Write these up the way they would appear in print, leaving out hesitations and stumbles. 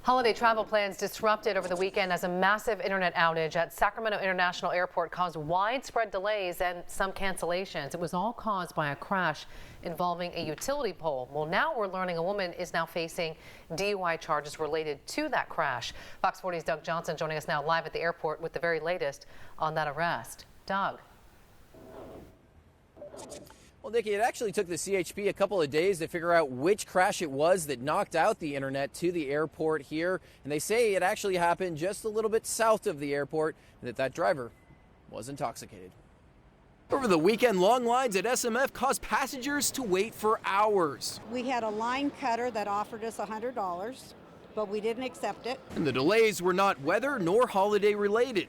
Holiday travel plans disrupted over the weekend as a massive internet outage at Sacramento International Airport caused widespread delays and some cancellations. It was all caused by a crash involving a utility pole. Well, now we're learning a woman is now facing DUI charges related to that crash. Fox 40's Doug Johnson joining us now live at the airport with the very latest on that arrest. Doug. Well, Nikki, it actually took the CHP a couple of days to figure out which crash it was that knocked out the internet to the airport here. And they say it actually happened just a little bit south of the airport and that driver was intoxicated. Over the weekend, long lines at SMF caused passengers to wait for hours. We had a line cutter that offered us $100, but we didn't accept it. And the delays were not weather nor holiday related.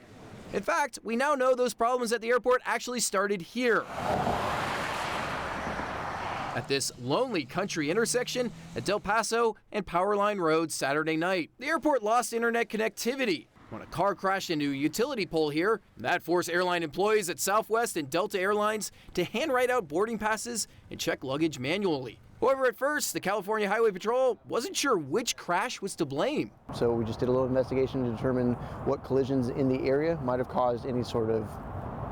In fact, we now know those problems at the airport actually started here, at this lonely country intersection at Del Paso and Powerline Road Saturday night. The airport lost internet connectivity when a car crashed into a utility pole here. That forced airline employees at Southwest and Delta Airlines to handwrite out boarding passes and check luggage manually. However, at first, the California Highway Patrol wasn't sure which crash was to blame. So we just did a little investigation to determine what collisions in the area might have caused any sort of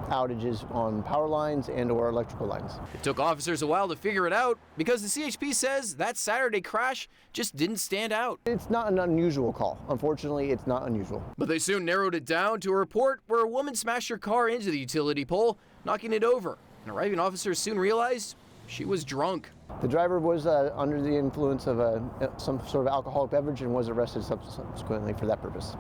outages on power lines and or electrical lines. It took officers a while to figure it out because the CHP says that Saturday crash just didn't stand out. It's not an unusual call. Unfortunately, it's not unusual. But they soon narrowed it down to a report where a woman smashed her car into the utility pole, knocking it over. And arriving officers soon realized she was drunk. The driver was under the influence of some sort of alcoholic beverage and was arrested subsequently for that purpose.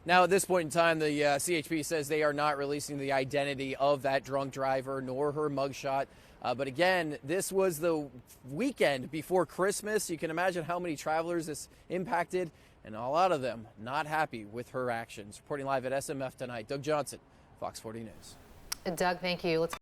Now, at this point in time, the CHP says they are not releasing the identity of that drunk driver nor her mugshot. But again, this was the weekend before Christmas. You can imagine how many travelers this impacted, and a lot of them not happy with her actions. Reporting live at SMF tonight, Doug Johnson, Fox 40 News. Doug, thank you. Let's